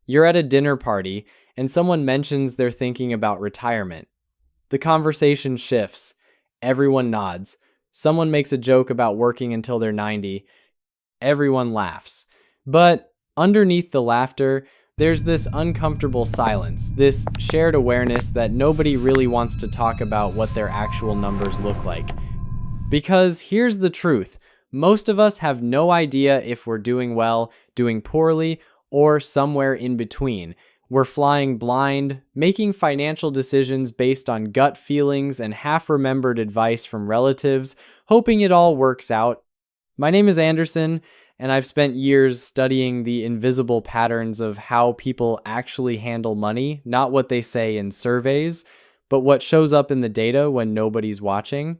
You're at a dinner party and someone mentions they're thinking about retirement. The conversation shifts. Everyone nods. Someone makes a joke about working until they're 90. Everyone laughs. But underneath the laughter, there's this uncomfortable silence, this shared awareness that nobody really wants to talk about what their actual numbers look like. Because here's the truth. Most of us have no idea if we're doing well, doing poorly, or somewhere in between. We're flying blind, making financial decisions based on gut feelings and half-remembered advice from relatives, hoping it all works out. My name is Anderson, and I've spent years studying the invisible patterns of how people actually handle money, not what they say in surveys, but what shows up in the data when nobody's watching.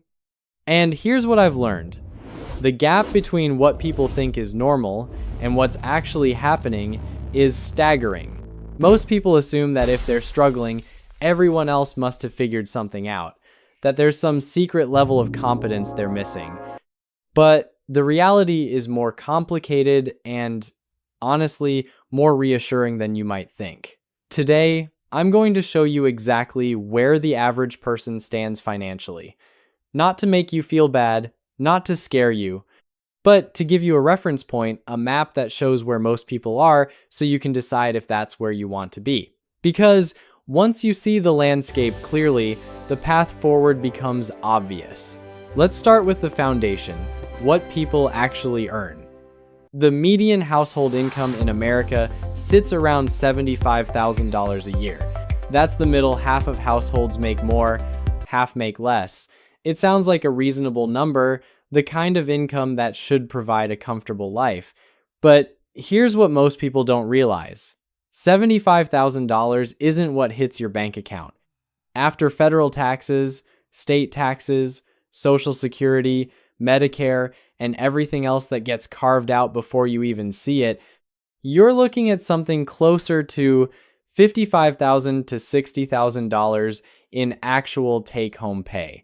And here's what I've learned. The gap between what people think is normal and what's actually happening is staggering. Most people assume that if they're struggling, everyone else must have figured something out, that there's some secret level of competence they're missing. But the reality is more complicated and, honestly, more reassuring than you might think. Today, I'm going to show you exactly where the average person stands financially. Not to make you feel bad, not to scare you, but to give you a reference point, a map that shows where most people are so you can decide if that's where you want to be. Because once you see the landscape clearly, the path forward becomes obvious. Let's start with the foundation, what people actually earn. The median household income in America sits around $75,000 a year. That's the middle. Half of households make more, half make less. It sounds like a reasonable number, the kind of income that should provide a comfortable life. But here's what most people don't realize. $75,000 isn't what hits your bank account. After federal taxes, state taxes, Social Security, Medicare, and everything else that gets carved out before you even see it, you're looking at something closer to $55,000 to $60,000 in actual take-home pay.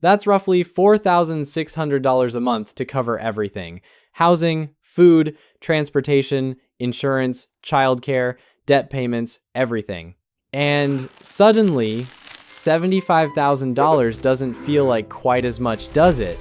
That's roughly $4,600 a month to cover everything: housing, food, transportation, insurance, childcare, debt payments, everything. And suddenly, $75,000 doesn't feel like quite as much, does it?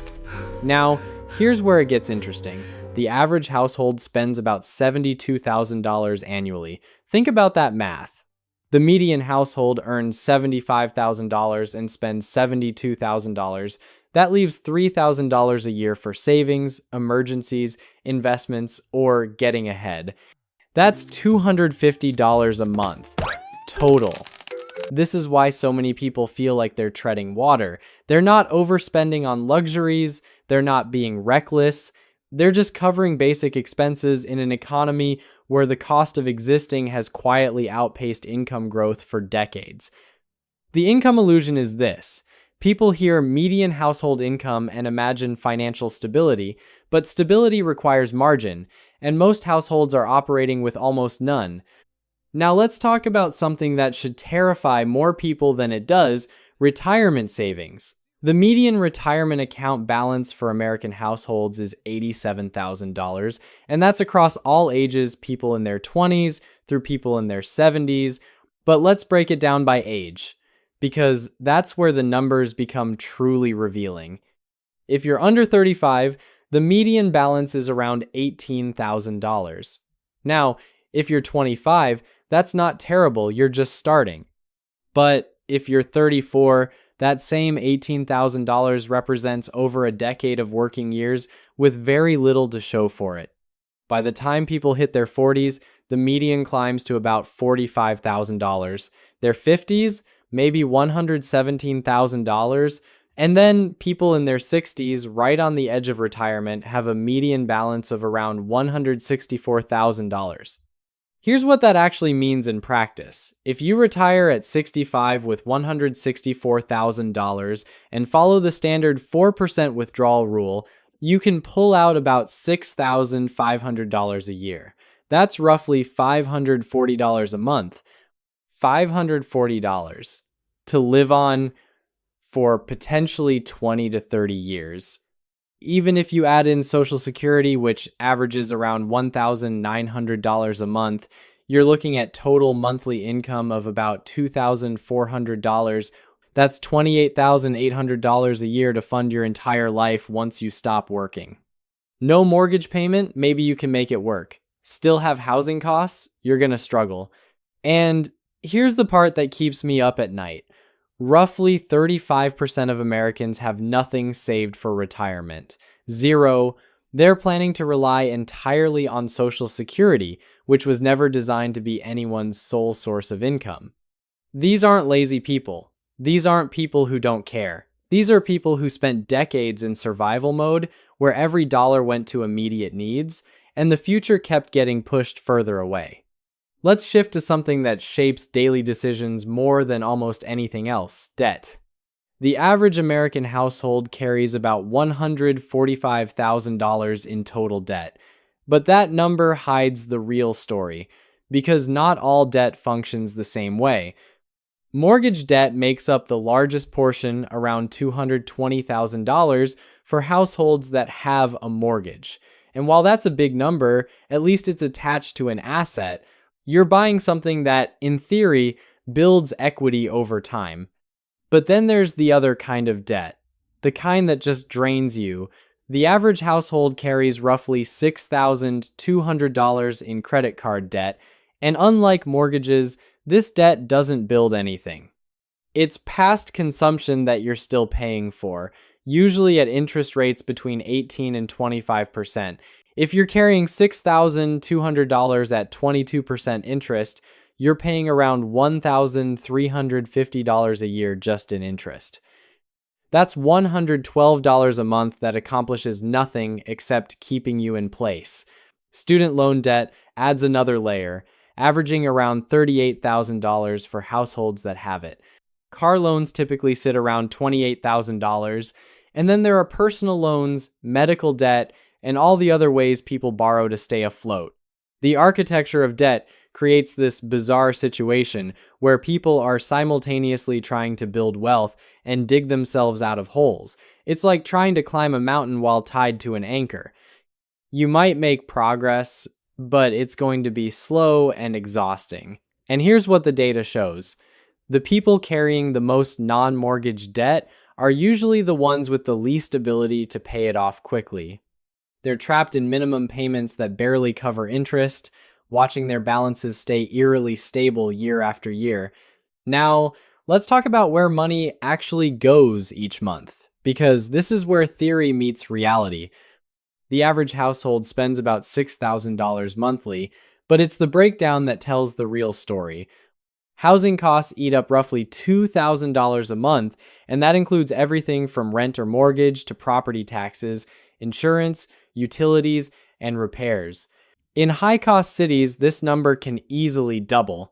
Now, here's where it gets interesting. The average household spends about $72,000 annually. Think about that math. The median household earns $75,000 and spends $72,000. That leaves $3,000 a year for savings, emergencies, investments, or getting ahead. That's $250 a month, total. This is why so many people feel like they're treading water. They're not overspending on luxuries, they're not being reckless, they're just covering basic expenses in an economy where the cost of existing has quietly outpaced income growth for decades. The income illusion is this. People hear median household income and imagine financial stability, but stability requires margin, and most households are operating with almost none. Now let's talk about something that should terrify more people than it does: retirement savings. The median retirement account balance for American households is $87,000, and that's across all ages, people in their 20s through people in their 70s. But let's break it down by age, because that's where the numbers become truly revealing. If you're under 35, the median balance is around $18,000. Now, if you're 25, that's not terrible, you're just starting. But if you're 34, that same $18,000 represents over a decade of working years with very little to show for it. By the time people hit their 40s, the median climbs to about $45,000. Their 50s, maybe $117,000. And then people in their 60s, right on the edge of retirement, have a median balance of around $164,000. Here's what that actually means in practice. If you retire at 65 with $164,000 and follow the standard 4% withdrawal rule, you can pull out about $6,500 a year. That's roughly $540 a month. $540 to live on for potentially 20 to 30 years. Even if you add in Social Security, which averages around $1,900 a month, You're looking at total monthly income of about $2,400. That's $28,800 a year to fund your entire life once you stop working. No mortgage payment, maybe you can make it work. Still have housing costs, you're gonna struggle. And here's the part that keeps me up at night. Roughly 35% of Americans have nothing saved for retirement. Zero. They're planning to rely entirely on Social Security, which was never designed to be anyone's sole source of income. These aren't lazy people. These aren't people who don't care. These are people who spent decades in survival mode where every dollar went to immediate needs, and the future kept getting pushed further away. Let's shift to something that shapes daily decisions more than almost anything else: debt. The average American household carries about $145,000 in total debt. But that number hides the real story, because not all debt functions the same way. Mortgage debt makes up the largest portion, around $220,000, for households that have a mortgage. And while that's a big number, at least it's attached to an asset. You're buying something that, in theory, builds equity over time. But then there's the other kind of debt, the kind that just drains you. The average household carries roughly $6,200 in credit card debt, and unlike mortgages, this debt doesn't build anything. It's past consumption that you're still paying for, usually at interest rates between 18 and 25%. If you're carrying $6,200 at 22% interest, you're paying around $1,350 a year just in interest. That's $112 a month that accomplishes nothing except keeping you in place. Student loan debt adds another layer, averaging around $38,000 for households that have it. Car loans typically sit around $28,000, and then there are personal loans, medical debt, and all the other ways people borrow to stay afloat. The architecture of debt creates this bizarre situation where people are simultaneously trying to build wealth and dig themselves out of holes. It's like trying to climb a mountain while tied to an anchor. You might make progress, but it's going to be slow and exhausting. And here's what the data shows. The people carrying the most non-mortgage debt are usually the ones with the least ability to pay it off quickly. They're trapped in minimum payments that barely cover interest, watching their balances stay eerily stable year after year. Now, let's talk about where money actually goes each month, because this is where theory meets reality. The average household spends about $6,000 monthly, but it's the breakdown that tells the real story. Housing costs eat up roughly $2,000 a month, and that includes everything from rent or mortgage to property taxes, insurance, utilities, and repairs. In high-cost cities, this number can easily double.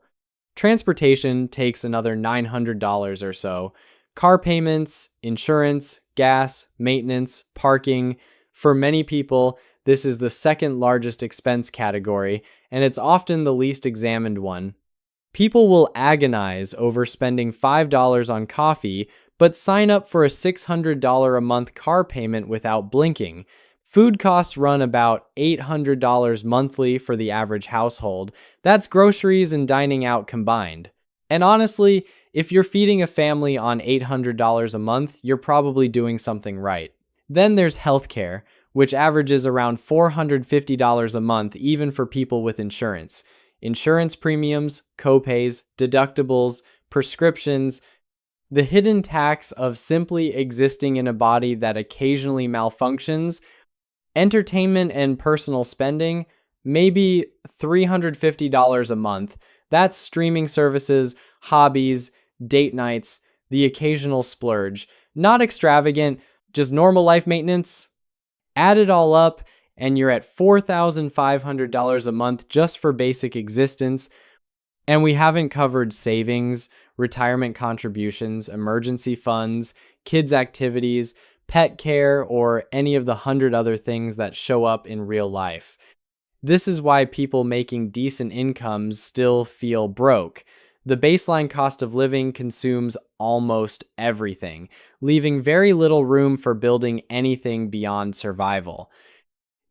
Transportation takes another $900 or so. Car payments, insurance, gas, maintenance, parking. For many people, this is the second largest expense category, and it's often the least examined one. People will agonize over spending $5 on coffee, but sign up for a $600 a month car payment without blinking. Food costs run about $800 monthly for the average household. That's groceries and dining out combined. And honestly, if you're feeding a family on $800 a month, you're probably doing something right. Then there's healthcare, which averages around $450 a month even for people with insurance. Insurance premiums, copays, deductibles, prescriptions, the hidden tax of simply existing in a body that occasionally malfunctions, entertainment and personal spending, maybe $350 a month. That's streaming services, hobbies, date nights, the occasional splurge. Not extravagant, just normal life maintenance. Add it all up, and you're at $4,500 a month just for basic existence. And we haven't covered savings, retirement contributions, emergency funds, kids' activities, pet care, or any of the 100 other things that show up in real life. This is why people making decent incomes still feel broke. The baseline cost of living consumes almost everything, leaving very little room for building anything beyond survival.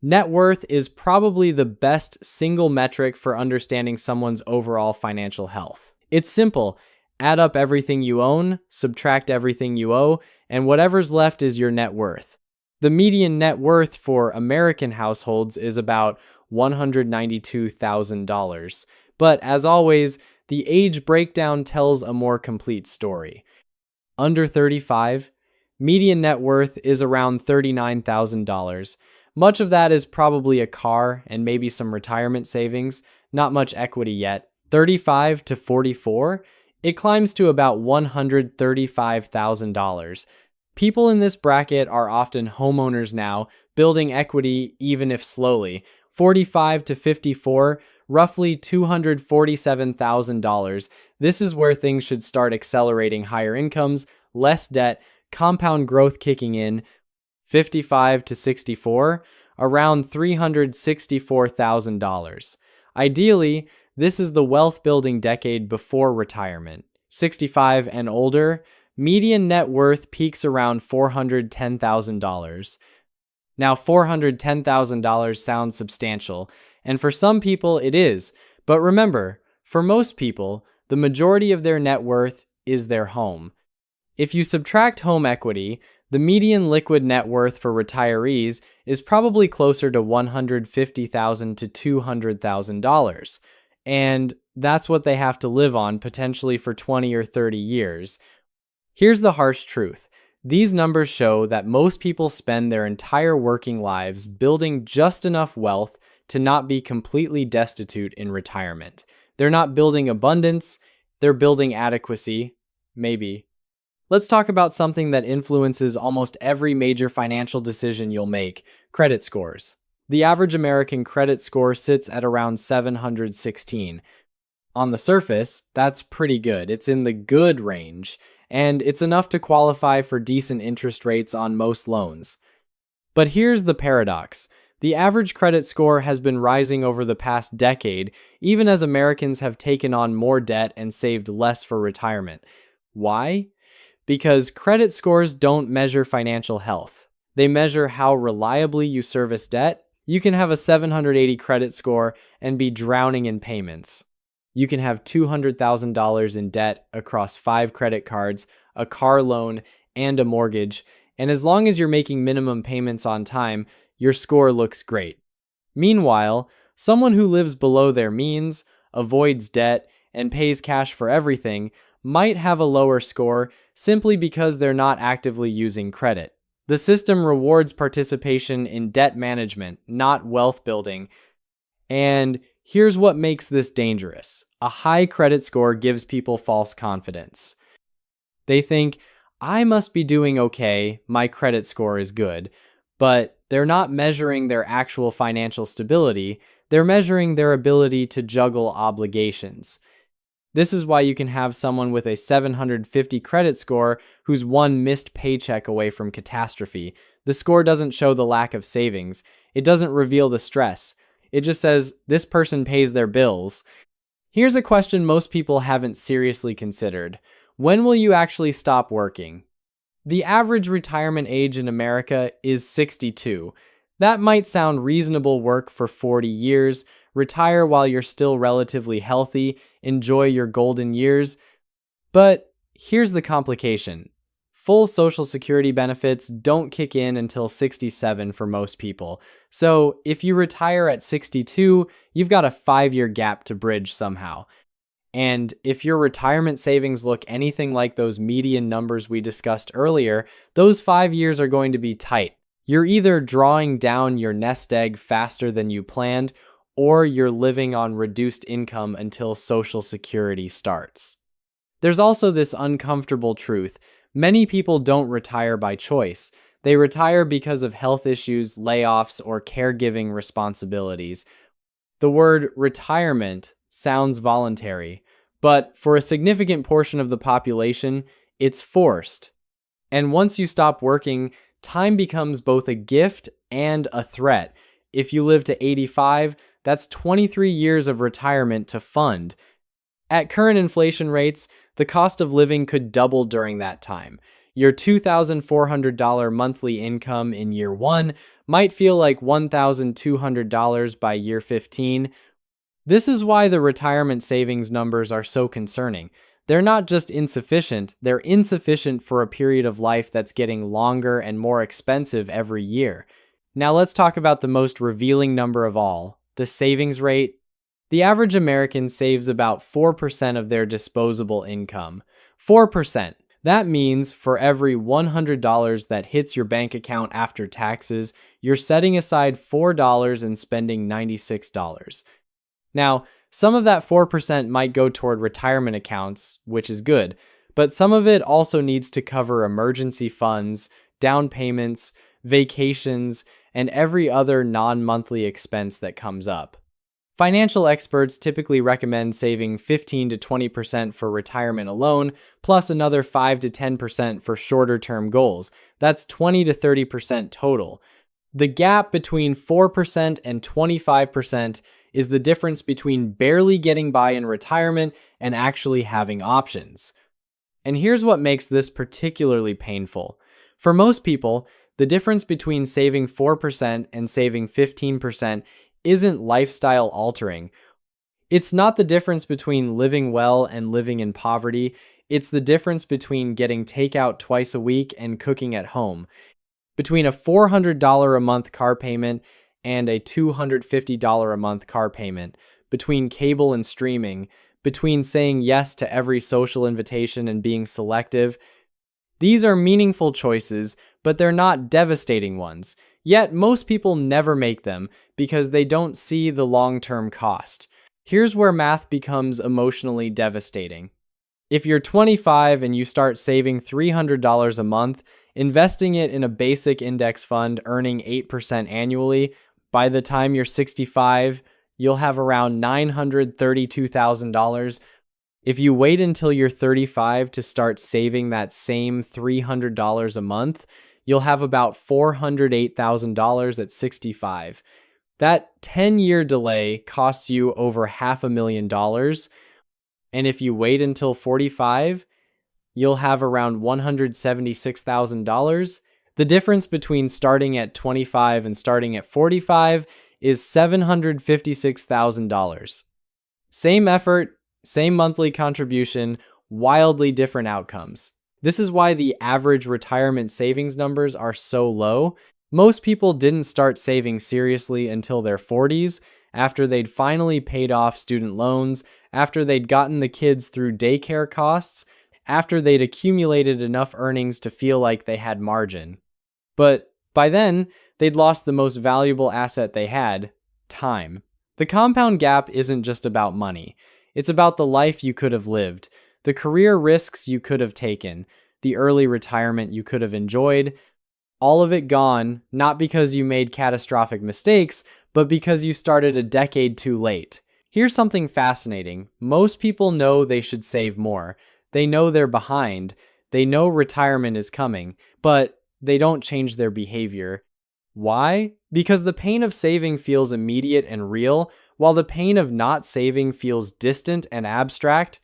Net worth is probably the best single metric for understanding someone's overall financial health. It's simple. Add up everything you own, subtract everything you owe, and whatever's left is your net worth. The median net worth for American households is about $192,000. But as always, the age breakdown tells a more complete story. Under 35, median net worth is around $39,000. Much of that is probably a car and maybe some retirement savings, not much equity yet. 35 to 44, it climbs to about $135,000. People in this bracket are often homeowners now, building equity even if slowly. 45 to 54, roughly $247,000. This is where things should start accelerating: higher incomes, less debt, compound growth kicking in. 55 to 64, around $364,000. Ideally, this is the wealth building decade before retirement. 65 and older, median net worth peaks around $410,000. Now, $410,000 sounds substantial, and for some people it is, but remember, for most people, the majority of their net worth is their home. If you subtract home equity, the median liquid net worth for retirees is probably closer to $150,000 to $200,000, and that's what they have to live on potentially for 20 or 30 years. Here's the harsh truth. These numbers show that most people spend their entire working lives building just enough wealth to not be completely destitute in retirement. They're not building abundance, they're building adequacy, maybe. Let's talk about something that influences almost every major financial decision you'll make: credit scores. The average American credit score sits at around 716. On the surface, that's pretty good. It's in the good range, and it's enough to qualify for decent interest rates on most loans. But here's the paradox. The average credit score has been rising over the past decade, even as Americans have taken on more debt and saved less for retirement. Why? Because credit scores don't measure financial health. They measure how reliably you service debt. You can have a 780 credit score and be drowning in payments. You can have $200,000 in debt across 5 credit cards, a car loan, and a mortgage, and as long as you're making minimum payments on time, your score looks great. Meanwhile, someone who lives below their means, avoids debt, and pays cash for everything might have a lower score simply because they're not actively using credit. The system rewards participation in debt management, not wealth building. And here's what makes this dangerous. A high credit score gives people false confidence. They think, I must be doing okay, my credit score is good. But they're not measuring their actual financial stability, they're measuring their ability to juggle obligations. This is why you can have someone with a 750 credit score who's one missed paycheck away from catastrophe. The score doesn't show the lack of savings. It doesn't reveal the stress. It just says, this person pays their bills. Here's a question most people haven't seriously considered. When will you actually stop working? The average retirement age in America is 62. That might sound reasonable work for 40 years, retire while you're still relatively healthy, enjoy your golden years. But here's the complication. Full Social Security benefits don't kick in until 67 for most people. So if you retire at 62, you've got a 5-year gap to bridge somehow. And if your retirement savings look anything like those median numbers we discussed earlier, those 5 years are going to be tight. You're either drawing down your nest egg faster than you planned, or you're living on reduced income until Social Security starts. There's also this uncomfortable truth. Many people don't retire by choice. They retire because of health issues, layoffs, or caregiving responsibilities. The word retirement sounds voluntary, but for a significant portion of the population, it's forced. And once you stop working, time becomes both a gift and a threat. If you live to 85, that's 23 years of retirement to fund. At current inflation rates, the cost of living could double during that time. Your $2,400 monthly income in year 1 might feel like $1,200 by year 15. This is why the retirement savings numbers are so concerning. They're not just insufficient, they're insufficient for a period of life that's getting longer and more expensive every year. Now let's talk about the most revealing number of all, the savings rate. The average American saves about 4% of their disposable income. 4%. That means for every $100 that hits your bank account after taxes, you're setting aside $4 and spending $96. Now, some of that 4% might go toward retirement accounts, which is good, but some of it also needs to cover emergency funds, down payments, vacations, and every other non-monthly expense that comes up. Financial experts typically recommend saving 15 to 20% for retirement alone, plus another 5 to 10% for shorter-term goals. That's 20 to 30% total. The gap between 4% and 25% is the difference between barely getting by in retirement and actually having options. And here's what makes this particularly painful. For most people, the difference between saving 4% and saving 15% isn't lifestyle altering. It's not the difference between living well and living in poverty. It's the difference between getting takeout twice a week and cooking at home. Between a $400 a month car payment and a $250 a month car payment. Between cable and streaming. Between saying yes to every social invitation and being selective. These are meaningful choices, but they're not devastating ones. Yet most people never make them because they don't see the long-term cost. Here's where math becomes emotionally devastating. If you're 25 and you start saving $300 a month, investing it in a basic index fund earning 8% annually, by the time you're 65, you'll have around $932,000. If you wait until you're 35 to start saving that same $300 a month, you'll have about $408,000 at 65. That 10-year delay costs you over $500,000. And if you wait until 45, you'll have around $176,000. The difference between starting at 25 and starting at 45 is $756,000. Same effort, same monthly contribution, wildly different outcomes. This is why the average retirement savings numbers are so low. Most people didn't start saving seriously until their 40s, after they'd finally paid off student loans, after they'd gotten the kids through daycare costs, after they'd accumulated enough earnings to feel like they had margin. But by then, they'd lost the most valuable asset they had, time. The compound gap isn't just about money. It's about the life you could have lived, the career risks you could have taken, the early retirement you could have enjoyed, all of it gone, not because you made catastrophic mistakes, but because you started a decade too late. Here's something fascinating. Most people know they should save more. They know they're behind. They know retirement is coming, but they don't change their behavior. Why? Because the pain of saving feels immediate and real, while the pain of not saving feels distant and abstract.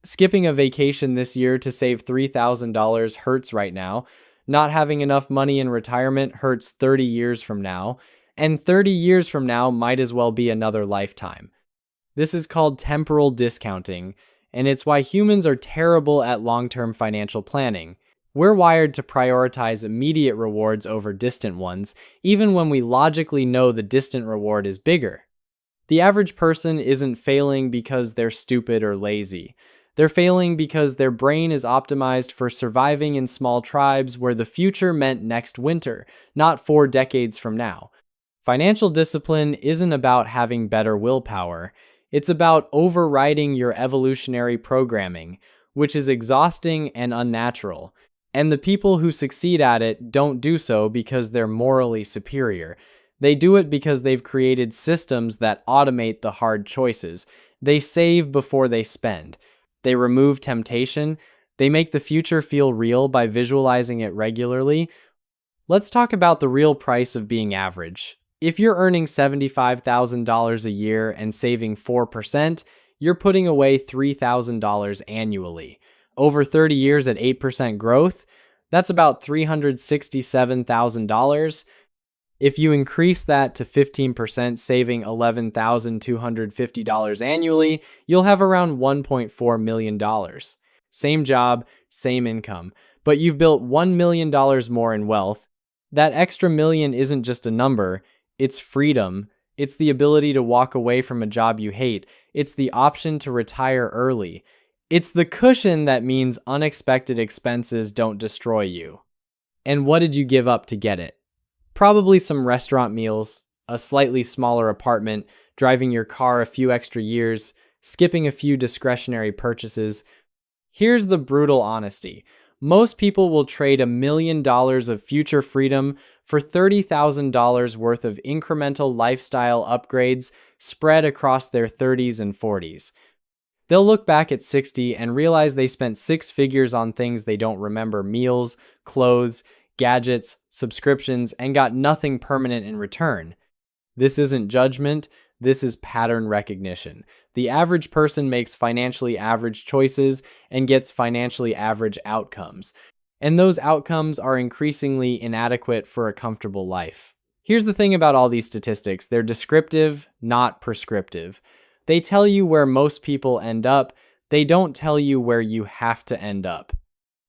Skipping a vacation this year to save $3,000 hurts right now. Not having enough money in retirement hurts 30 years from now. And 30 years from now might as well be another lifetime. This is called temporal discounting, and it's why humans are terrible at long-term financial planning. We're wired to prioritize immediate rewards over distant ones, even when we logically know the distant reward is bigger. The average person isn't failing because they're stupid or lazy. They're failing because their brain is optimized for surviving in small tribes where the future meant next winter, not 4 decades from now. Financial discipline isn't about having better willpower. It's about overriding your evolutionary programming, which is exhausting and unnatural. And the people who succeed at it don't do so because they're morally superior. They do it because they've created systems that automate the hard choices. They save before they spend. They remove temptation. They make the future feel real by visualizing it regularly. Let's talk about the real price of being average. If you're earning $75,000 a year and saving 4%, you're putting away $3,000 annually. Over 30 years at 8% growth, That's about $367,000. If you increase that to 15%, saving $11,250 annually, you'll have around $1.4 million. Same job, same income, but you've built $1 million more in wealth. That extra million isn't just a number, it's freedom. It's the ability to walk away from a job you hate. It's the option to retire early. It's the cushion that means unexpected expenses don't destroy you. And what did you give up to get it? Probably some restaurant meals, a slightly smaller apartment, driving your car a few extra years, skipping a few discretionary purchases. Here's the brutal honesty. Most people will trade $1 million of future freedom for $30,000 worth of incremental lifestyle upgrades spread across their 30s and 40s. They'll look back at 60 and realize they spent six figures on things they don't remember: meals, clothes, gadgets, subscriptions, and got nothing permanent in return. This isn't judgment, this is pattern recognition. The average person makes financially average choices and gets financially average outcomes. And those outcomes are increasingly inadequate for a comfortable life. Here's the thing about all these statistics: they're descriptive, not prescriptive. They tell you where most people end up, they don't tell you where you have to end up.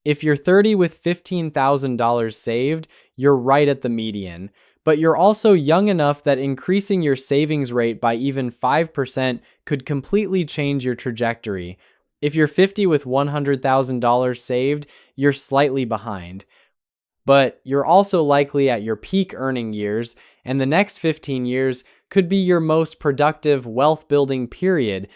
If you're 30 with $15,000 saved, you're right at the median. But you're also young enough that increasing your savings rate by even 5% could completely change your trajectory. If you're 50 with $100,000 saved, you're slightly behind. But you're also likely at your peak earning years, and the next 15 years could be your most productive wealth building period.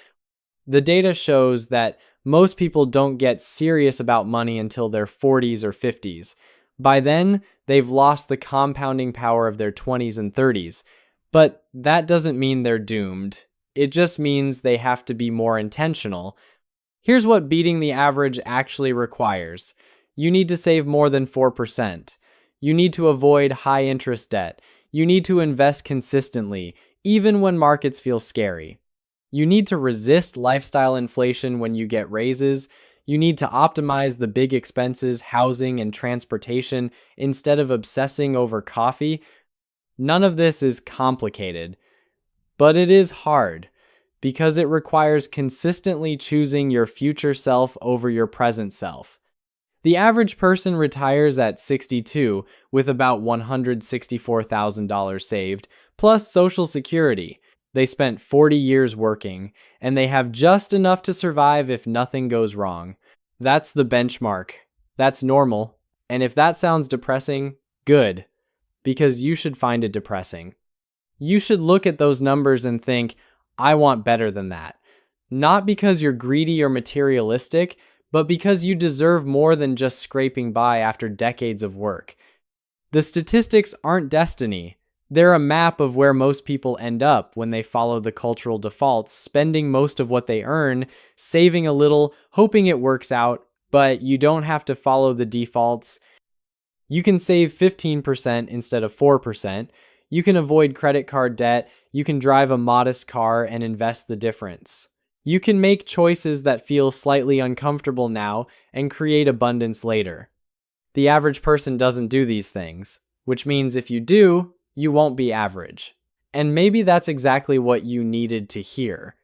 The data shows that most people don't get serious about money until their 40s or 50s. By then, they've lost the compounding power of their 20s and 30s. But that doesn't mean they're doomed. It just means they have to be more intentional. Here's what beating the average actually requires. You need to save more than 4%. You need to avoid high interest debt. You need to invest consistently, even when markets feel scary. You need to resist lifestyle inflation when you get raises. You need to optimize the big expenses, housing and transportation, instead of obsessing over coffee. None of this is complicated, but it is hard because it requires consistently choosing your future self over your present self. The average person retires at 62 with about $164,000 saved, plus Social Security. They spent 40 years working, and they have just enough to survive if nothing goes wrong. That's the benchmark. That's normal. And if that sounds depressing, good, because you should find it depressing. You should look at those numbers and think, I want better than that. Not because you're greedy or materialistic, but because you deserve more than just scraping by after decades of work. The statistics aren't destiny. They're a map of where most people end up when they follow the cultural defaults, spending most of what they earn, saving a little, hoping it works out, but you don't have to follow the defaults. You can save 15% instead of 4%. You can avoid credit card debt. You can drive a modest car and invest the difference. You can make choices that feel slightly uncomfortable now and create abundance later. The average person doesn't do these things, which means if you do, you won't be average. And maybe that's exactly what you needed to hear.